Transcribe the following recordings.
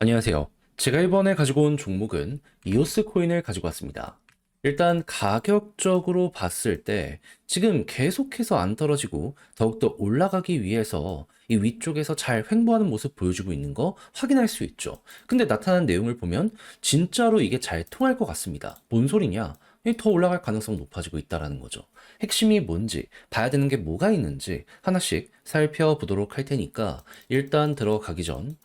안녕하세요. 제가 이번에 가지고 온 종목은 이오스 코인을 가지고 왔습니다. 일단 가격적으로 봤을 때 지금 계속해서 안 떨어지고 더욱더 올라가기 위해서 이 위쪽에서 잘 횡보하는 모습 보여주고 있는 거 확인할 수 있죠. 근데 나타난 내용을 보면 진짜로 이게 잘 통할 것 같습니다. 뭔 소리냐? 더 올라갈 가능성 높아지고 있다라는 거죠. 핵심이 뭔지 봐야 되는 게 뭐가 있는지 하나씩 살펴보도록 할 테니까 일단 들어가기 전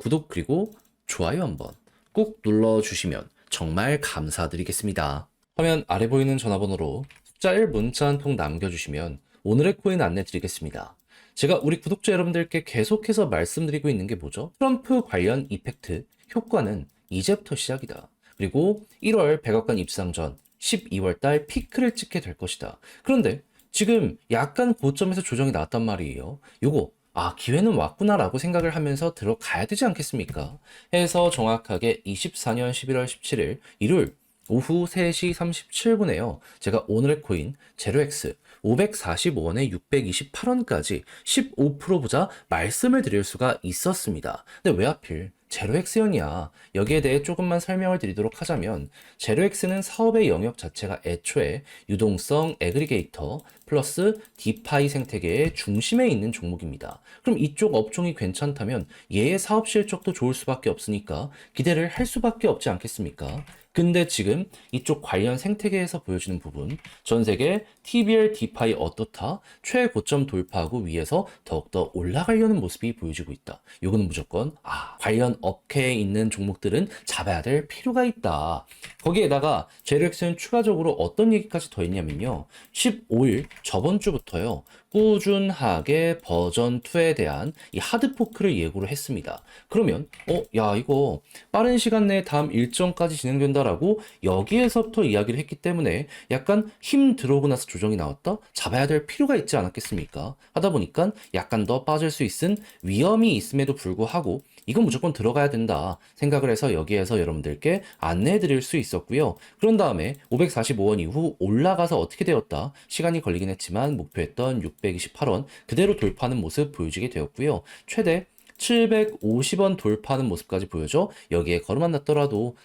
구독 그리고 좋아요 한번 꼭 눌러주시면 정말 감사드리겠습니다. 화면 아래 보이는 전화번호로 숫자 1 문자 한 통 남겨주시면 오늘의 코인 안내 드리겠습니다. 제가 우리 구독자 여러분들께 계속해서 말씀드리고 있는 게 뭐죠? 트럼프 관련 이펙트 효과는 이제부터 시작이다. 그리고 1월 백악관 입상 전 12월 달 피크를 찍게 될 것이다. 그런데 지금 약간 고점에서 조정이 나왔단 말이에요. 요거 기회는 왔구나라고 생각을 하면서 들어가야 되지 않겠습니까? 해서 정확하게 24년 11월 17일 일요일 오후 3시 37분에요. 제가 오늘의 코인 제로엑스 545원에 628원까지 15% 보자 말씀을 드릴 수가 있었습니다. 근데 왜 하필 제로엑스였냐? 여기에 대해 조금만 설명을 드리도록 하자면 제로엑스는 사업의 영역 자체가 애초에 유동성 애그리게이터 플러스 디파이 생태계의 중심에 있는 종목입니다. 그럼 이쪽 업종이 괜찮다면 얘의 사업 실적도 좋을 수밖에 없으니까 기대를 할 수밖에 없지 않겠습니까? 근데 지금 이쪽 관련 생태계에서 보여주는 부분, 전 세계 TBL 디파이 어떻다 최고점 돌파하고 위에서 더욱더 올라가려는 모습이 보여지고 있다. 요거는 무조건 관련 업계에 있는 종목들은 잡아야 될 필요가 있다. 거기에다가 제로엑스는 추가적으로 어떤 얘기까지 더 했냐면요. 15일 저번 주부터요. 꾸준하게 버전 2에 대한 이 하드포크를 예고를 했습니다. 그러면 야 이거 빠른 시간 내에 다음 일정까지 진행된다라고 여기에서부터 이야기를 했기 때문에 약간 힘 들어오고 나서 조정이 나왔다? 잡아야 될 필요가 있지 않았겠습니까? 하다 보니까 약간 더 빠질 수 있은 위험이 있음에도 불구하고 이건 무조건 들어가야 된다 생각을 해서 여기에서 여러분들께 안내해 드릴 수 있었고요. 그런 다음에 545원 이후 올라가서 어떻게 되었다? 시간이 걸리긴 했지만 목표했던 628원 그대로 돌파하는 모습 보여지게 되었고요. 최대 750원 돌파하는 모습까지 보여줘 여기에 걸음만 났더라도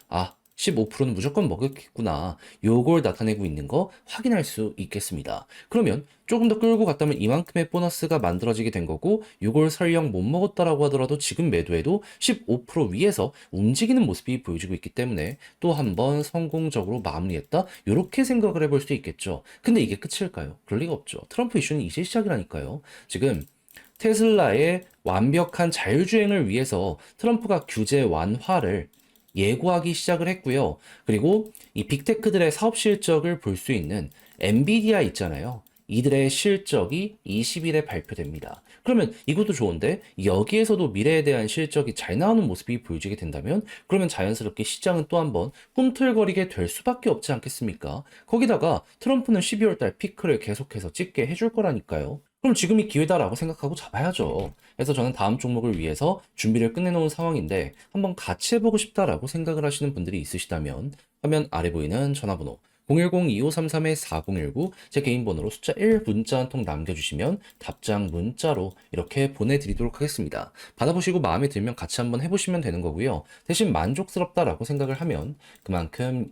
15%는 무조건 먹겠구나. 요걸 나타내고 있는 거 확인할 수 있겠습니다. 그러면 조금 더 끌고 갔다면 이만큼의 보너스가 만들어지게 된 거고 요걸 설령 못 먹었다라고 하더라도 지금 매도해도 15% 위에서 움직이는 모습이 보여지고 있기 때문에 또 한 번 성공적으로 마무리했다. 요렇게 생각을 해볼 수 있겠죠. 근데 이게 끝일까요? 그럴 리가 없죠. 트럼프 이슈는 이제 시작이라니까요. 지금 테슬라의 완벽한 자율주행을 위해서 트럼프가 규제 완화를 예고하기 시작을 했고요. 그리고 이 빅테크들의 사업 실적을 볼 수 있는 엔비디아 있잖아요. 이들의 실적이 20일에 발표됩니다. 그러면 이것도 좋은데 여기에서도 미래에 대한 실적이 잘 나오는 모습이 보여지게 된다면 그러면 자연스럽게 시장은 또 한번 꿈틀거리게 될 수밖에 없지 않겠습니까? 거기다가 트럼프는 12월 달 피크를 계속해서 찍게 해줄 거라니까요. 그럼 지금이 기회다라고 생각하고 잡아야죠. 그래서 저는 다음 종목을 위해서 준비를 끝내놓은 상황인데 한번 같이 해보고 싶다라고 생각을 하시는 분들이 있으시다면 화면 아래 보이는 전화번호 010-2533-4019 제 개인 번호로 숫자 1 문자 한 통 남겨주시면 답장 문자로 이렇게 보내드리도록 하겠습니다. 받아보시고 마음에 들면 같이 한번 해보시면 되는 거고요. 대신 만족스럽다라고 생각을 하면 그만큼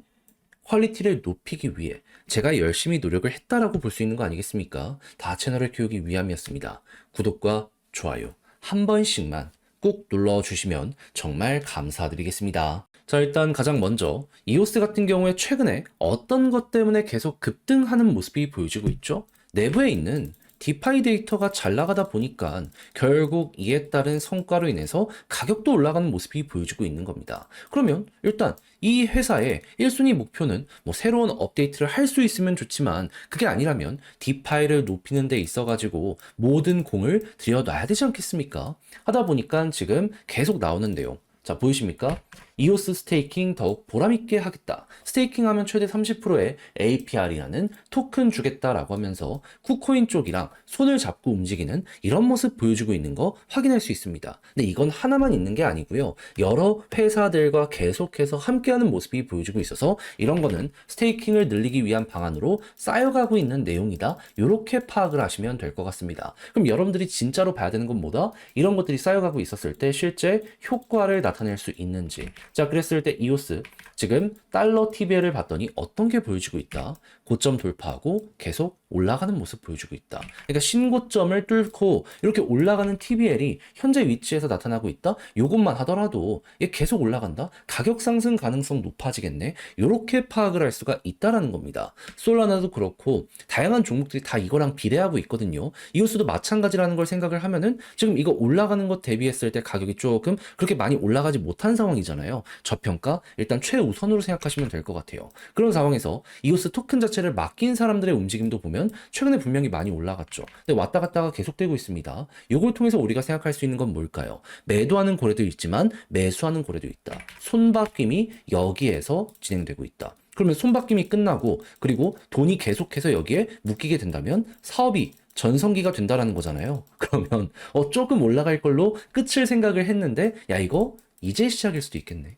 퀄리티를 높이기 위해 제가 열심히 노력을 했다라고 볼 수 있는 거 아니겠습니까? 다 채널을 키우기 위함이었습니다. 구독과 좋아요 한 번씩만 꼭 눌러주시면 정말 감사드리겠습니다. 자, 일단 가장 먼저 이오스 같은 경우에 최근에 어떤 것 때문에 계속 급등하는 모습이 보여지고 있죠? 내부에 있는 디파이 데이터가 잘 나가다 보니까 결국 이에 따른 성과로 인해서 가격도 올라가는 모습이 보여지고 있는 겁니다. 그러면 일단 이 회사의 1순위 목표는 새로운 업데이트를 할 수 있으면 좋지만 그게 아니라면 디파이를 높이는 데 있어가지고 모든 공을 들여놔야 되지 않겠습니까? 하다 보니까 지금 계속 나오는 내용. 자, 보이십니까? 이오스 스테이킹 더욱 보람있게 하겠다. 스테이킹하면 최대 30%의 APR이라는 토큰 주겠다라고 하면서 쿠코인 쪽이랑 손을 잡고 움직이는 이런 모습 보여주고 있는 거 확인할 수 있습니다. 근데 이건 하나만 있는 게 아니고요. 여러 회사들과 계속해서 함께하는 모습이 보여주고 있어서 이런 거는 스테이킹을 늘리기 위한 방안으로 쌓여가고 있는 내용이다. 이렇게 파악을 하시면 될 것 같습니다. 그럼 여러분들이 진짜로 봐야 되는 건 뭐다? 이런 것들이 쌓여가고 있었을 때 실제 효과를 나타낼 수 있는지. 자, 그랬을 때 이오스 지금 달러 TBL을 봤더니 어떤 게 보여지고 있다. 고점 돌파하고 계속 올라가는 모습 보여주고 있다. 그러니까 신고점을 뚫고 이렇게 올라가는 TBL이 현재 위치에서 나타나고 있다. 요것만 하더라도 이게 계속 올라간다. 가격 상승 가능성 높아지겠네. 이렇게 파악을 할 수가 있다라는 겁니다. 솔라나도 그렇고 다양한 종목들이 다 이거랑 비례하고 있거든요. 이오스도 마찬가지라는 걸 생각을 하면은 지금 이거 올라가는 것 대비했을 때 가격이 조금 그렇게 많이 올라가지 못한 상황이잖아요. 저평가 일단 최우선으로 생각하시면 될 것 같아요. 그런 상황에서 이오스 토큰 자체를 맡긴 사람들의 움직임도 보면 최근에 분명히 많이 올라갔죠. 근데 왔다 갔다가 계속되고 있습니다. 이걸 통해서 우리가 생각할 수 있는 건 뭘까요? 매도하는 거래도 있지만 매수하는 거래도 있다. 손바뀜이 여기에서 진행되고 있다. 그러면 손바뀜이 끝나고 그리고 돈이 계속해서 여기에 묶이게 된다면 사업이 전성기가 된다라는 거잖아요. 그러면 조금 올라갈 걸로 끝을 생각을 했는데 야 이거 이제 시작일 수도 있겠네.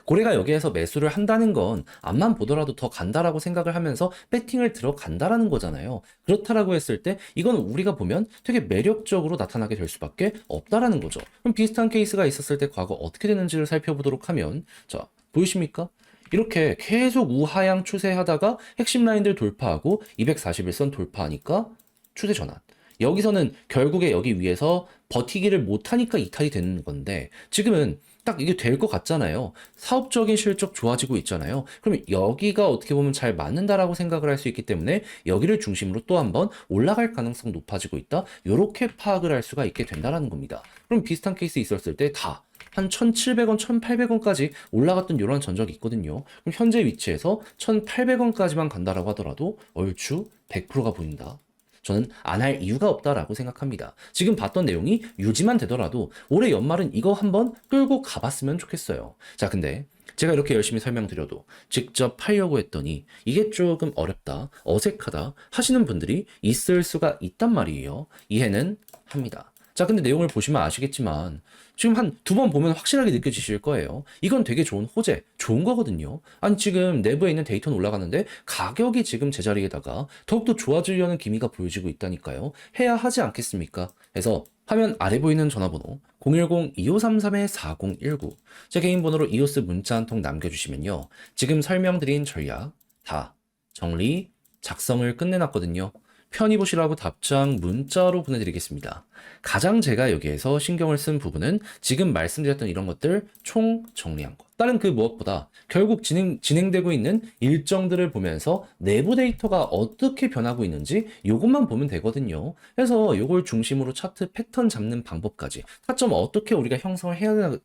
고래가 여기에서 매수를 한다는 건 앞만 보더라도 더 간다라고 생각을 하면서 배팅을 들어간다라는 거잖아요. 그렇다라고 했을 때 이건 우리가 보면 되게 매력적으로 나타나게 될 수밖에 없다라는 거죠. 그럼 비슷한 케이스가 있었을 때 과거 어떻게 되는지를 살펴보도록 하면 자, 보이십니까? 이렇게 계속 우하향 추세하다가 핵심 라인들 돌파하고 241선 돌파하니까 추세 전환. 여기서는 결국에 여기 위에서 버티기를 못하니까 이탈이 되는 건데 지금은 딱 이게 될 것 같잖아요. 사업적인 실적 좋아지고 있잖아요. 그러면 여기가 어떻게 보면 잘 맞는다라고 생각을 할 수 있기 때문에 여기를 중심으로 또 한번 올라갈 가능성 높아지고 있다. 이렇게 파악을 할 수가 있게 된다라는 겁니다. 그럼 비슷한 케이스 있었을 때 다 한 1,700원, 1,800원까지 올라갔던 이런 전적이 있거든요. 그럼 현재 위치에서 1,800원까지만 간다라고 하더라도 얼추 100%가 보인다. 저는 안 할 이유가 없다라고 생각합니다. 지금 봤던 내용이 유지만 되더라도 올해 연말은 이거 한번 끌고 가봤으면 좋겠어요. 자, 근데 제가 이렇게 열심히 설명드려도 직접 하려고 했더니 이게 조금 어렵다, 어색하다 하시는 분들이 있을 수가 있단 말이에요. 이해는 합니다. 자, 근데 내용을 보시면 아시겠지만 지금 한 두 번 보면 확실하게 느껴지실 거예요. 이건 되게 좋은 호재, 좋은 거거든요. 아니 지금 내부에 있는 데이터는 올라가는데 가격이 지금 제자리에다가 더욱더 좋아지려는 기미가 보여지고 있다니까요. 해야 하지 않겠습니까? 그래서 화면 아래 보이는 전화번호 010-2533-4019 제 개인 번호로 이오스 문자 한 통 남겨주시면요. 지금 설명드린 전략 다 정리, 작성을 끝내놨거든요. 편히 보시라고 답장 문자로 보내드리겠습니다. 가장 제가 여기에서 신경을 쓴 부분은 지금 말씀드렸던 이런 것들 총 정리한 것. 다른 그 무엇보다 결국 진행되고 있는 일정들을 보면서 내부 데이터가 어떻게 변하고 있는지 이것만 보면 되거든요. 그래서 이걸 중심으로 차트 패턴 잡는 방법까지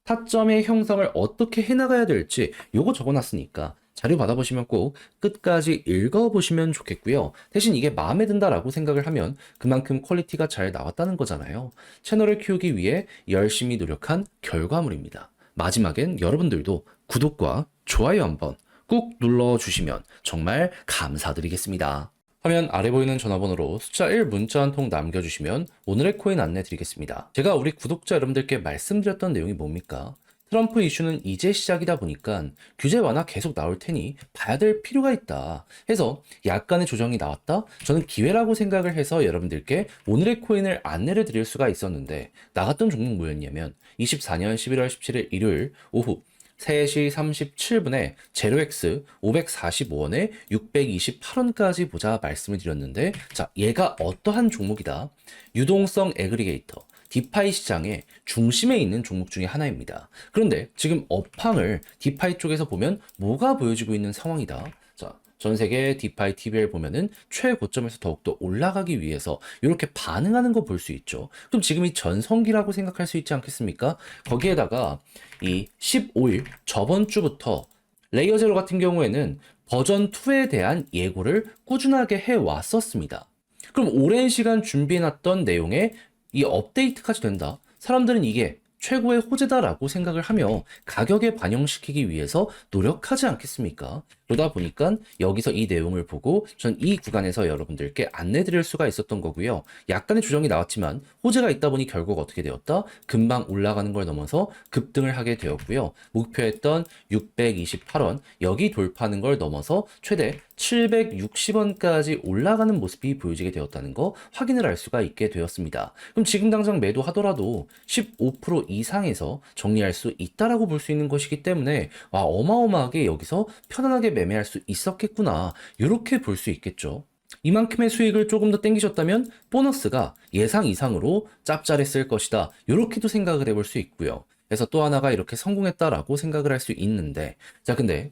타점의 형성을 어떻게 해나가야 될지 이거 적어놨으니까 자료 받아보시면 꼭 끝까지 읽어보시면 좋겠고요. 대신 이게 마음에 든다라고 생각을 하면 그만큼 퀄리티가 잘 나왔다는 거잖아요. 채널을 키우기 위해 열심히 노력한 결과물입니다. 마지막엔 여러분들도 구독과 좋아요 한번 꾹 눌러주시면 정말 감사드리겠습니다. 화면 아래 보이는 전화번호로 숫자 1 문자 한 통 남겨주시면 오늘의 코인 안내 드리겠습니다. 제가 우리 구독자 여러분들께 말씀드렸던 내용이 뭡니까? 트럼프 이슈는 이제 시작이다 보니까 규제 완화 계속 나올 테니 봐야 될 필요가 있다 해서 약간의 조정이 나왔다? 저는 기회라고 생각을 해서 여러분들께 오늘의 코인을 안내를 드릴 수가 있었는데 나갔던 종목 뭐였냐면 24년 11월 17일 일요일 오후 3시 37분에 제로엑스 545원에 628원까지 보자 말씀을 드렸는데 자 얘가 어떠한 종목이다? 유동성 애그리게이터 디파이 시장의 중심에 있는 종목 중에 하나입니다. 그런데 지금 업황을 디파이 쪽에서 보면 뭐가 보여지고 있는 상황이다. 자, 전 세계 디파이 TBL 보면은 최고점에서 더욱더 올라가기 위해서 이렇게 반응하는 거 볼 수 있죠. 그럼 지금이 전성기라고 생각할 수 있지 않겠습니까? 거기에다가 이 15일 저번 주부터 레이어 제로 같은 경우에는 버전 2에 대한 예고를 꾸준하게 해왔었습니다. 그럼 오랜 시간 준비해놨던 내용에 이 업데이트까지 된다. 사람들은 이게 최고의 호재다라고 생각을 하며 가격에 반영시키기 위해서 노력하지 않겠습니까? 그러다 보니까 여기서 이 내용을 보고 전 이 구간에서 여러분들께 안내 드릴 수가 있었던 거고요. 약간의 조정이 나왔지만 호재가 있다 보니 결국 어떻게 되었다? 금방 올라가는 걸 넘어서 급등을 하게 되었고요. 목표했던 628원 여기 돌파하는 걸 넘어서 최대 760원까지 올라가는 모습이 보여지게 되었다는 거 확인을 할 수가 있게 되었습니다. 그럼 지금 당장 매도하더라도 15% 이상에서 정리할 수 있다라고 볼 수 있는 것이기 때문에 와, 어마어마하게 여기서 편안하게 매매할 수 있었겠구나. 이렇게 볼 수 있겠죠. 이만큼의 수익을 조금 더 땡기셨다면 보너스가 예상 이상으로 짭짤했을 것이다. 이렇게도 생각을 해볼 수 있고요. 그래서 또 하나가 이렇게 성공했다라고 생각을 할 수 있는데, 자, 근데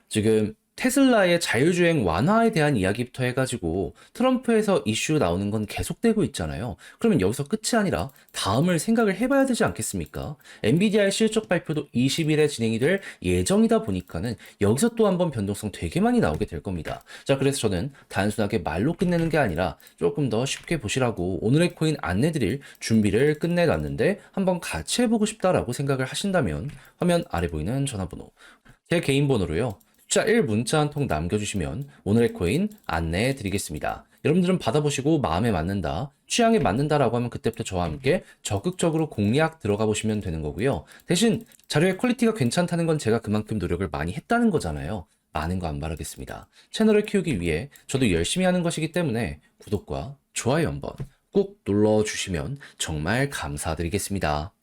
지금 테슬라의 자율주행 완화에 대한 이야기부터 해가지고 트럼프에서 이슈 나오는 건 계속되고 있잖아요. 그러면 여기서 끝이 아니라 다음을 생각을 해봐야 되지 않겠습니까? 엔비디아의 실적 발표도 20일에 진행이 될 예정이다 보니까는 여기서 또 한번 변동성 되게 많이 나오게 될 겁니다. 자, 그래서 저는 단순하게 말로 끝내는 게 아니라 조금 더 쉽게 보시라고 오늘의 코인 안내드릴 준비를 끝내놨는데 한번 같이 해보고 싶다라고 생각을 하신다면 화면 아래 보이는 전화번호, 제 개인 번호로요. 숫자 1 문자 한 통 남겨주시면 오늘의 코인 안내해 드리겠습니다. 여러분들은 받아보시고 마음에 맞는다, 취향에 맞는다라고 하면 그때부터 저와 함께 적극적으로 공략 들어가 보시면 되는 거고요. 대신 자료의 퀄리티가 괜찮다는 건 제가 그만큼 노력을 많이 했다는 거잖아요. 많은 거 안 바라겠습니다. 채널을 키우기 위해 저도 열심히 하는 것이기 때문에 구독과 좋아요 한번 꼭 눌러주시면 정말 감사드리겠습니다.